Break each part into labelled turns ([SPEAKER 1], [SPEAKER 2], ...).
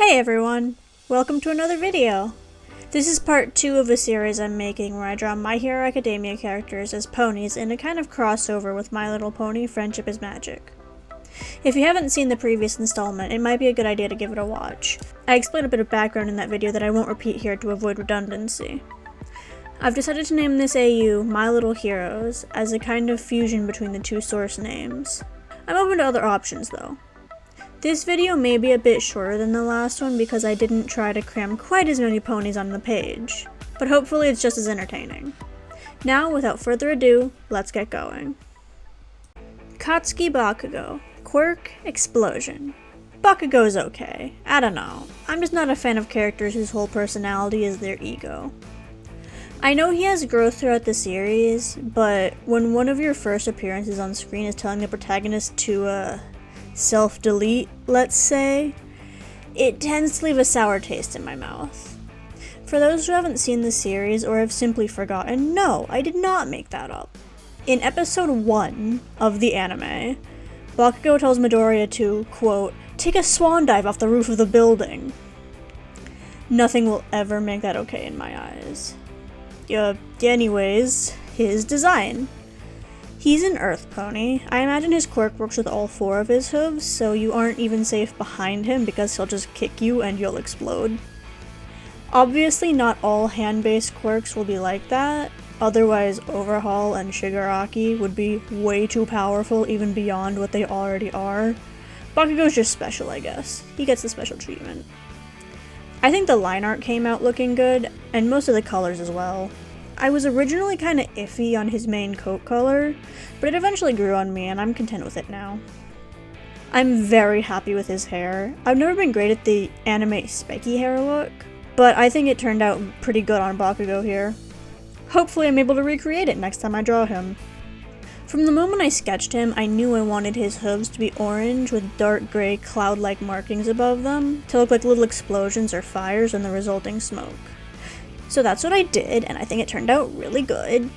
[SPEAKER 1] Hey everyone! Welcome to another video! This is part 2 of a series I'm making where I draw My Hero Academia characters as ponies in a kind of crossover with My Little Pony Friendship is Magic. If you haven't seen the previous installment, it might be a good idea to give it a watch. I explained a bit of background in that video that I won't repeat here to avoid redundancy. I've decided to name this AU My Little Heroes as a kind of fusion between the two source names. I'm open to other options though. This video may be a bit shorter than the last one because I didn't try to cram quite as many ponies on the page, but hopefully it's just as entertaining. Now, without further ado, let's get going. Katsuki Bakugo. Quirk, Explosion. Bakugo's okay. I don't know. I'm just not a fan of characters whose whole personality is their ego. I know he has growth throughout the series, but when one of your first appearances on screen is telling the protagonist to, self-delete, let's say, it tends to leave a sour taste in my mouth. For those who haven't seen the series or have simply forgotten, no, I did not make that up. In episode 1 of the anime, Bakugo tells Midoriya to, quote, take a swan dive off the roof of the building. Nothing will ever make that okay in my eyes. Anyways, his design. He's an earth pony. I imagine his quirk works with all 4 of his hooves, so you aren't even safe behind him because he'll just kick you and you'll explode. Obviously not all hand-based quirks will be like that, otherwise Overhaul and Shigaraki would be way too powerful even beyond what they already are. Bakugo's just special, I guess. He gets the special treatment. I think the line art came out looking good, and most of the colors as well. I was originally kind of iffy on his main coat color, but it eventually grew on me and I'm content with it now. I'm very happy with his hair. I've never been great at the anime spiky hair look, but I think it turned out pretty good on Bakugo here. Hopefully I'm able to recreate it next time I draw him. From the moment I sketched him, I knew I wanted his hooves to be orange with dark gray cloud-like markings above them to look like little explosions or fires in the resulting smoke. So that's what I did, and I think it turned out really good.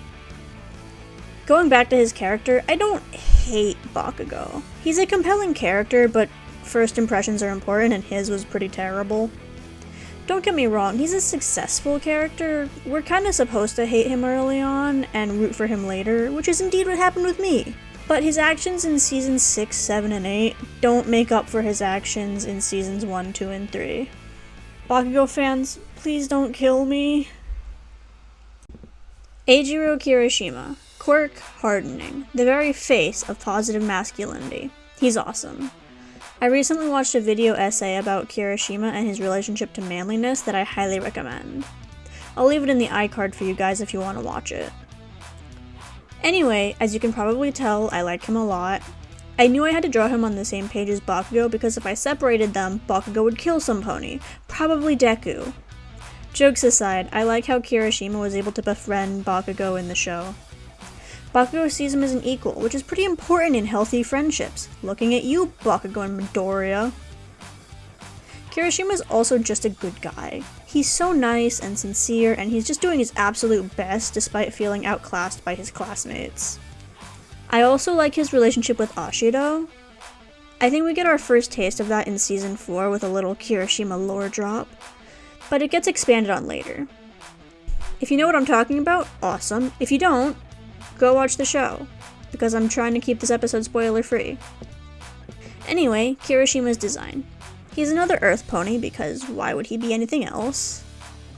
[SPEAKER 1] Going back to his character, I don't hate Bakugo. He's a compelling character, but first impressions are important, and his was pretty terrible. Don't get me wrong, he's a successful character. We're kinda supposed to hate him early on, and root for him later, which is indeed what happened with me. But his actions in seasons 6, 7, and 8 don't make up for his actions in seasons 1, 2, and 3. Bakugo fans, please don't kill me. Ojiro Kirishima. Quirk, hardening. The very face of positive masculinity. He's awesome. I recently watched a video essay about Kirishima and his relationship to manliness that I highly recommend. I'll leave it in the iCard for you guys if you want to watch it. Anyway, as you can probably tell, I like him a lot. I knew I had to draw him on the same page as Bakugo because if I separated them, Bakugo would kill some pony, probably Deku. Jokes aside, I like how Kirishima was able to befriend Bakugo in the show. Bakugo sees him as an equal, which is pretty important in healthy friendships. Looking at you, Bakugo and Midoriya. Kirishima's also just a good guy. He's so nice and sincere, and he's just doing his absolute best despite feeling outclassed by his classmates. I also like his relationship with Ojiro. I think we get our first taste of that in season 4 with a little Kirishima lore drop, but it gets expanded on later. If you know what I'm talking about, awesome. If you don't, go watch the show, because I'm trying to keep this episode spoiler free. Anyway, Kirishima's design. He's another earth pony because why would he be anything else?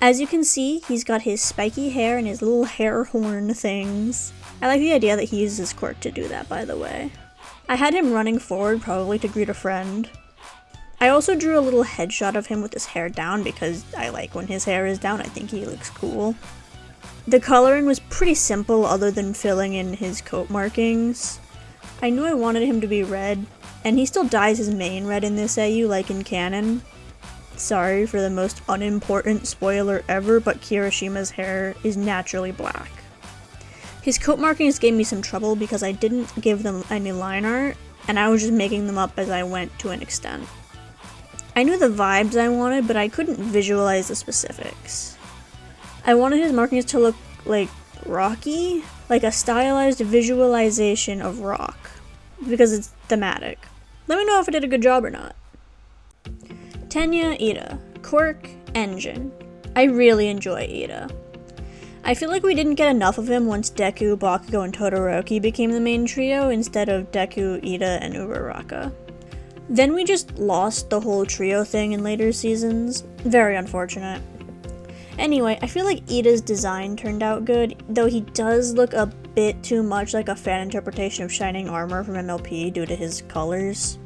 [SPEAKER 1] As you can see, he's got his spiky hair and his little hair horn things. I like the idea that he uses his quirk to do that, by the way. I had him running forward, probably to greet a friend. I also drew a little headshot of him with his hair down because I like when his hair is down, I think he looks cool. The coloring was pretty simple other than filling in his coat markings. I knew I wanted him to be red, and he still dyes his mane red in this AU like in canon. Sorry for the most unimportant spoiler ever, but Kirishima's hair is naturally black. His coat markings gave me some trouble because I didn't give them any line art, and I was just making them up as I went to an extent. I knew the vibes I wanted, but I couldn't visualize the specifics. I wanted his markings to look like rocky, like a stylized visualization of rock, because it's thematic. Let me know if I did a good job or not. Tenya, Iida. Quirk, Engine. I really enjoy Iida. I feel like we didn't get enough of him once Deku, Bakugo, and Todoroki became the main trio instead of Deku, Iida, and Uraraka. Then we just lost the whole trio thing in later seasons. Very unfortunate. Anyway, I feel like Iida's design turned out good, though he does look a bit too much like a fan interpretation of Shining Armor from MLP due to his colors.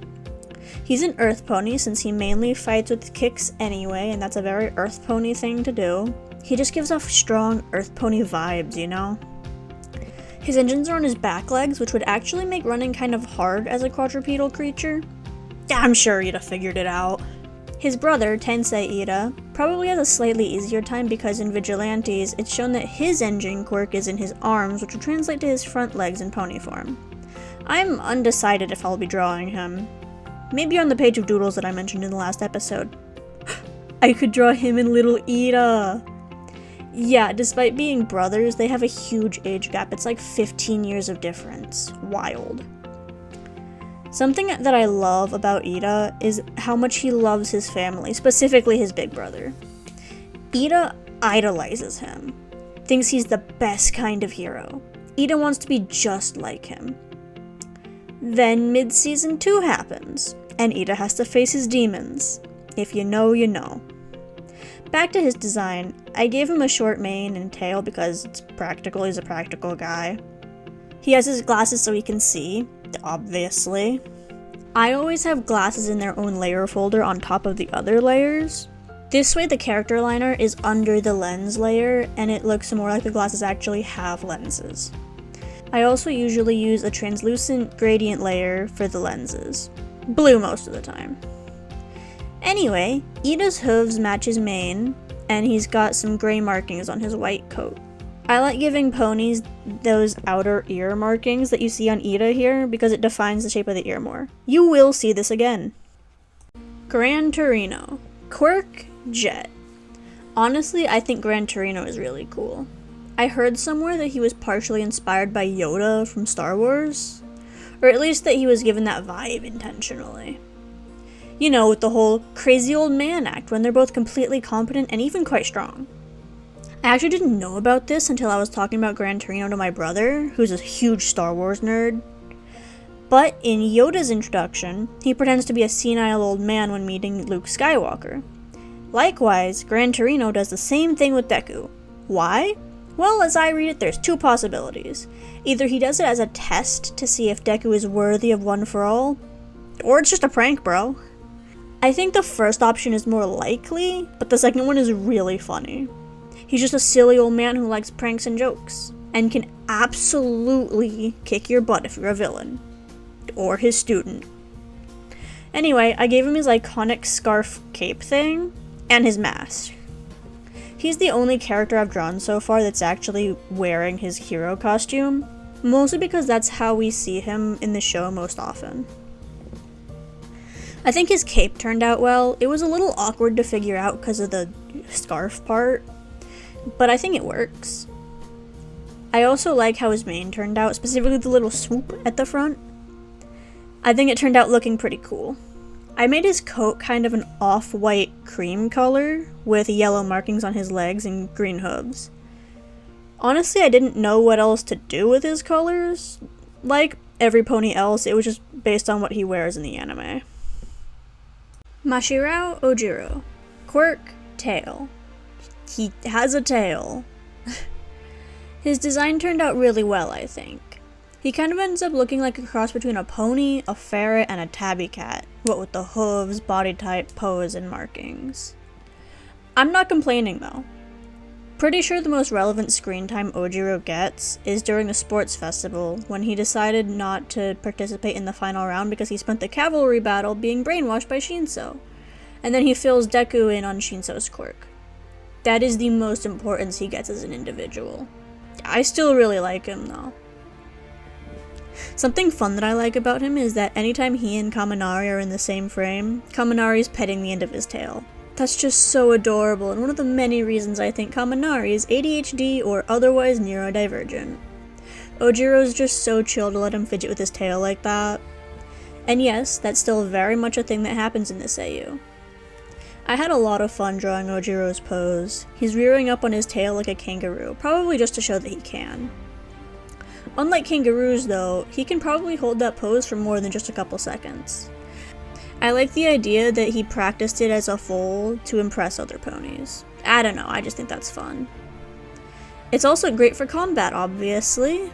[SPEAKER 1] He's an Earth Pony since he mainly fights with kicks anyway, and that's a very Earth Pony thing to do. He just gives off strong Earth Pony vibes, you know? His engines are on his back legs, which would actually make running kind of hard as a quadrupedal creature. I'm sure Iida figured it out. His brother, Tensei Iida, probably has a slightly easier time because in Vigilantes, it's shown that his engine quirk is in his arms, which would translate to his front legs in pony form. I'm undecided if I'll be drawing him. Maybe on the page of doodles that I mentioned in the last episode. I could draw him and little Iida! Yeah, despite being brothers, they have a huge age gap. It's like 15 years of difference. Wild. Something that I love about Iida is how much he loves his family, specifically his big brother. Iida idolizes him, thinks he's the best kind of hero. Iida wants to be just like him. Then mid-season 2 happens, and Iida has to face his demons. If you know, you know. Back to his design, I gave him a short mane and tail because it's practical, he's a practical guy. He has his glasses so he can see, obviously. I always have glasses in their own layer folder on top of the other layers. This way the character liner is under the lens layer and it looks more like the glasses actually have lenses. I also usually use a translucent gradient layer for the lenses. Blue most of the time. Anyway, Iida's hooves match his mane, and he's got some gray markings on his white coat. I like giving ponies those outer ear markings that you see on Iida here because it defines the shape of the ear more. You will see this again. Gran Torino. Quirk, Jet. Honestly, I think Gran Torino is really cool. I heard somewhere that he was partially inspired by Yoda from Star Wars, or at least that he was given that vibe intentionally. You know, with the whole crazy old man act when they're both completely competent and even quite strong. I actually didn't know about this until I was talking about Gran Torino to my brother, who's a huge Star Wars nerd. But in Yoda's introduction, he pretends to be a senile old man when meeting Luke Skywalker. Likewise, Gran Torino does the same thing with Deku. Why? Well, as I read it, there's two possibilities. Either he does it as a test to see if Deku is worthy of One for All, or it's just a prank, bro. I think the first option is more likely, but the second one is really funny. He's just a silly old man who likes pranks and jokes, and can absolutely kick your butt if you're a villain. Or his student. Anyway, I gave him his iconic scarf cape thing, and his mask. He's the only character I've drawn so far that's actually wearing his hero costume, mostly because that's how we see him in the show most often. I think his cape turned out well. It was a little awkward to figure out because of the scarf part, but I think it works. I also like how his mane turned out, specifically the little swoop at the front. I think it turned out looking pretty cool. I made his coat kind of an off-white cream color, with yellow markings on his legs and green hooves. Honestly, I didn't know what else to do with his colors. Like every pony else, it was just based on what he wears in the anime. Mashirao Ojiro. Quirk, tail. He has a tail. His design turned out really well, I think. He kind of ends up looking like a cross between a pony, a ferret, and a tabby cat, what with the hooves, body type, pose, and markings. I'm not complaining though. Pretty sure the most relevant screen time Ojiro gets is during the sports festival, when he decided not to participate in the final round because he spent the cavalry battle being brainwashed by Shinso, and then he fills Deku in on Shinso's quirk. That is the most importance he gets as an individual. I still really like him though. Something fun that I like about him is that anytime he and Kaminari are in the same frame, Kaminari's petting the end of his tail. That's just so adorable, and one of the many reasons I think Kaminari is ADHD or otherwise neurodivergent. Ojiro's just so chill to let him fidget with his tail like that. And yes, that's still very much a thing that happens in this AU. I had a lot of fun drawing Ojiro's pose. He's rearing up on his tail like a kangaroo, probably just to show that he can. Unlike kangaroos though, he can probably hold that pose for more than just a couple seconds. I like the idea that he practiced it as a foal to impress other ponies. I don't know, I just think that's fun. It's also great for combat, obviously.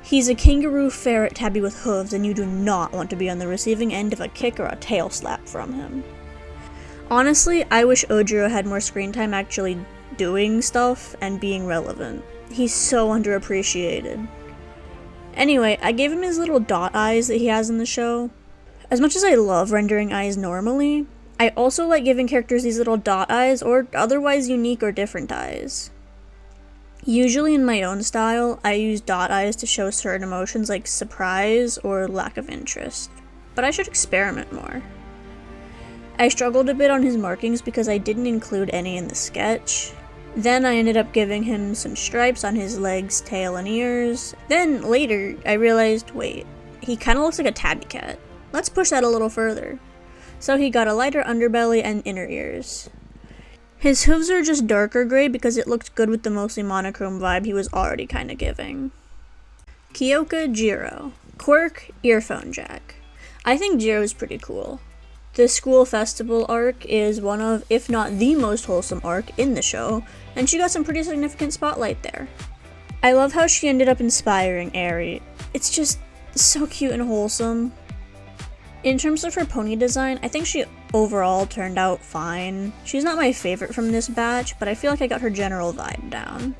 [SPEAKER 1] He's a kangaroo ferret tabby with hooves, and you do not want to be on the receiving end of a kick or a tail slap from him. Honestly, I wish Ojiro had more screen time actually doing stuff and being relevant. He's so underappreciated. Anyway, I gave him his little dot eyes that he has in the show. As much as I love rendering eyes normally, I also like giving characters these little dot eyes or otherwise unique or different eyes. Usually in my own style, I use dot eyes to show certain emotions like surprise or lack of interest, but I should experiment more. I struggled a bit on his markings because I didn't include any in the sketch. Then I ended up giving him some stripes on his legs, tail, and ears. Then later, I realized, wait, he kinda looks like a tabby cat. Let's push that a little further. So he got a lighter underbelly and inner ears. His hooves are just darker gray because it looked good with the mostly monochrome vibe he was already kinda giving. Kyoka Jiro. Quirk, earphone jack. I think Jiro's pretty cool. The school festival arc is one of, if not the most wholesome arc in the show, and she got some pretty significant spotlight there. I love how she ended up inspiring Eri. It's just so cute and wholesome. In terms of her pony design, I think she overall turned out fine. She's not my favorite from this batch, but I feel like I got her general vibe down.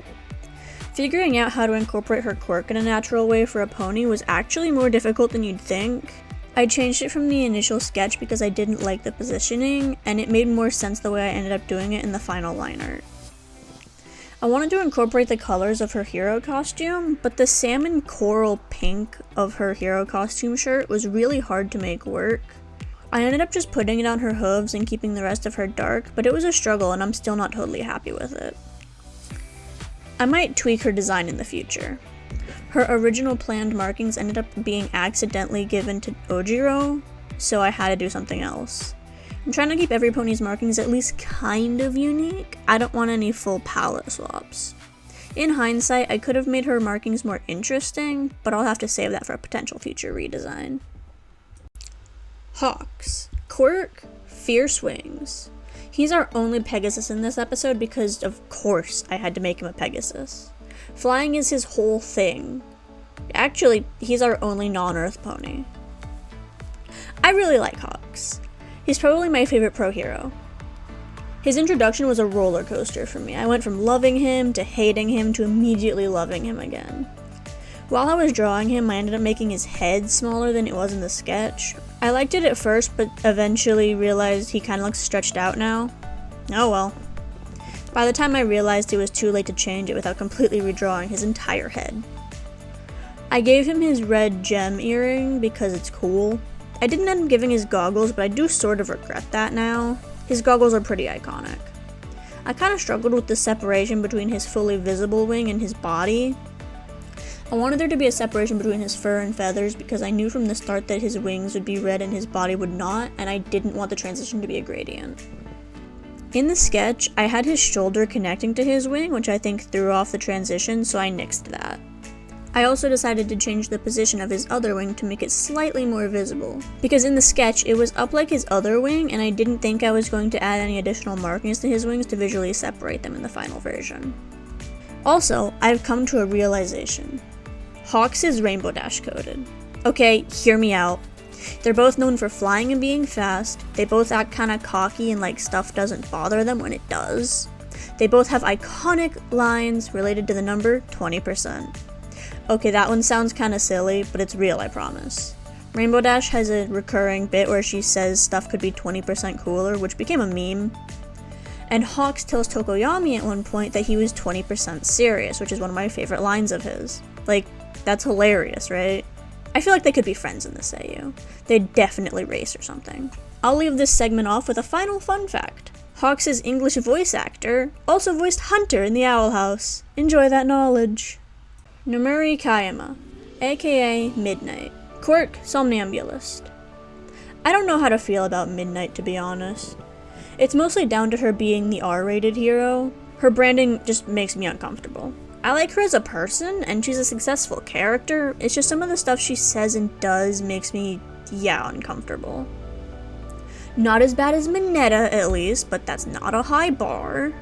[SPEAKER 1] Figuring out how to incorporate her quirk in a natural way for a pony was actually more difficult than you'd think. I changed it from the initial sketch because I didn't like the positioning, and it made more sense the way I ended up doing it in the final line art. I wanted to incorporate the colors of her hero costume, but the salmon coral pink of her hero costume shirt was really hard to make work. I ended up just putting it on her hooves and keeping the rest of her dark, but it was a struggle and I'm still not totally happy with it. I might tweak her design in the future. Her original planned markings ended up being accidentally given to Ojiro, so I had to do something else. I'm trying to keep every pony's markings at least kind of unique. I don't want any full palette swaps. In hindsight, I could have made her markings more interesting, but I'll have to save that for a potential future redesign. Hawks. Quirk, fierce wings. He's our only Pegasus in this episode because, of course, I had to make him a Pegasus. Flying is his whole thing. Actually, he's our only non-Earth pony. I really like Hawks. He's probably my favorite pro hero. His introduction was a roller coaster for me. I went from loving him to hating him to immediately loving him again. While I was drawing him, I ended up making his head smaller than it was in the sketch. I liked it at first, but eventually realized he kind of looks stretched out now. Oh well. By the time I realized it was too late to change it without completely redrawing his entire head. I gave him his red gem earring because it's cool. I didn't end up giving his goggles, but I do sort of regret that now. His goggles are pretty iconic. I kind of struggled with the separation between his fully visible wing and his body. I wanted there to be a separation between his fur and feathers because I knew from the start that his wings would be red and his body would not, and I didn't want the transition to be a gradient. In the sketch, I had his shoulder connecting to his wing, which I think threw off the transition, so I nixed that. I also decided to change the position of his other wing to make it slightly more visible, because in the sketch it was up like his other wing and I didn't think I was going to add any additional markings to his wings to visually separate them in the final version. Also, I've come to a realization. Hawks is rainbow dash coded. Okay, hear me out. They're both known for flying and being fast, they both act kinda cocky and like stuff doesn't bother them when it does. They both have iconic lines related to the number 20%. Okay, that one sounds kinda silly, but it's real, I promise. Rainbow Dash has a recurring bit where she says stuff could be 20% cooler, which became a meme. And Hawks tells Tokoyami at one point that he was 20% serious, which is one of my favorite lines of his. Like, that's hilarious, right? I feel like they could be friends in this AU. They'd definitely race or something. I'll leave this segment off with a final fun fact. Hawks' English voice actor also voiced Hunter in the Owl House. Enjoy that knowledge. Nomuri Kayama, aka Midnight. Quirk, somnambulist. I don't know how to feel about Midnight, to be honest. It's mostly down to her being the R-rated hero. Her branding just makes me uncomfortable. I like her as a person, and she's a successful character. It's just some of the stuff she says and does makes me, uncomfortable. Not as bad as Mineta, at least, but that's not a high bar.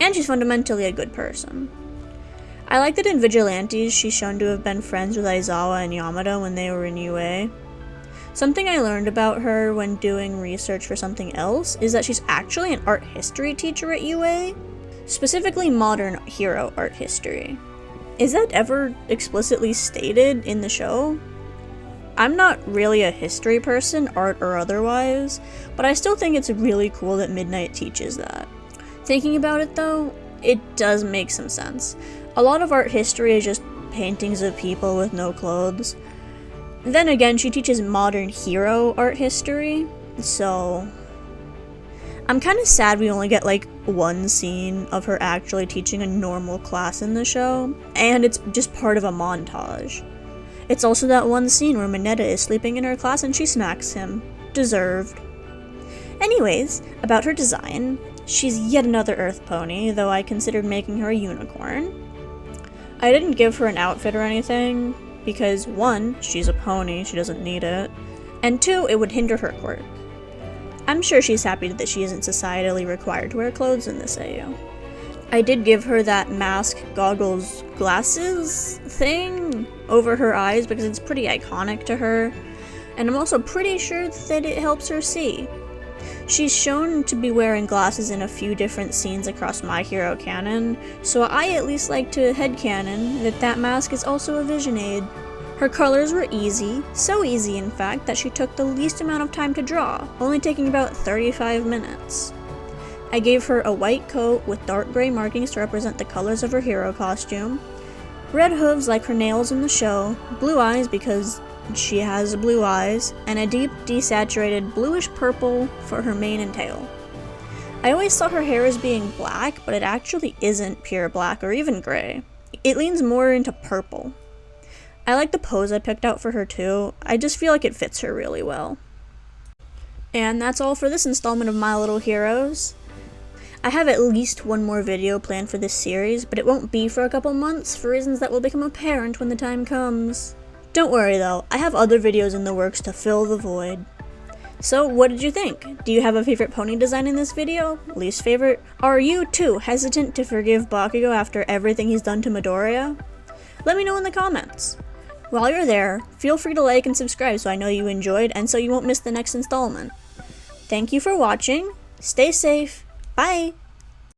[SPEAKER 1] And she's fundamentally a good person. I like that in Vigilantes, she's shown to have been friends with Aizawa and Yamada when they were in UA. Something I learned about her when doing research for something else is that she's actually an art history teacher at UA, specifically modern hero art history. Is that ever explicitly stated in the show? I'm not really a history person, art or otherwise, but I still think it's really cool that Midnight teaches that. Thinking about it though, it does make some sense. A lot of art history is just paintings of people with no clothes. Then again, she teaches modern hero art history, so I'm kind of sad we only get like one scene of her actually teaching a normal class in the show, and it's just part of a montage. It's also that one scene where Mineta is sleeping in her class and she smacks him. Deserved. Anyways, about her design, she's yet another Earth pony, though I considered making her a unicorn. I didn't give her an outfit or anything, because 1, she's a pony, she doesn't need it, and 2, it would hinder her quirk. I'm sure she's happy that she isn't societally required to wear clothes in this AU. I did give her that mask, goggles, glasses thing over her eyes because it's pretty iconic to her, and I'm also pretty sure that it helps her see. She's shown to be wearing glasses in a few different scenes across My Hero canon, so I at least like to headcanon that mask is also a vision aid. Her colors were easy, so easy in fact that she took the least amount of time to draw, only taking about 35 minutes. I gave her a white coat with dark gray markings to represent the colors of her hero costume, red hooves like her nails in the show, blue eyes because she has blue eyes, and a deep, desaturated bluish purple for her mane and tail. I always saw her hair as being black, but it actually isn't pure black or even gray. It leans more into purple. I like the pose I picked out for her too. I just feel like it fits her really well. And that's all for this installment of My Little Heroes. I have at least one more video planned for this series, but it won't be for a couple months for reasons that will become apparent when the time comes. Don't worry though, I have other videos in the works to fill the void. So what did you think? Do you have a favorite pony design in this video? Least favorite? Are you too hesitant to forgive Bakugo after everything he's done to Midoriya? Let me know in the comments. While you're there, feel free to like and subscribe so I know you enjoyed and so you won't miss the next installment. Thank you for watching, stay safe, bye!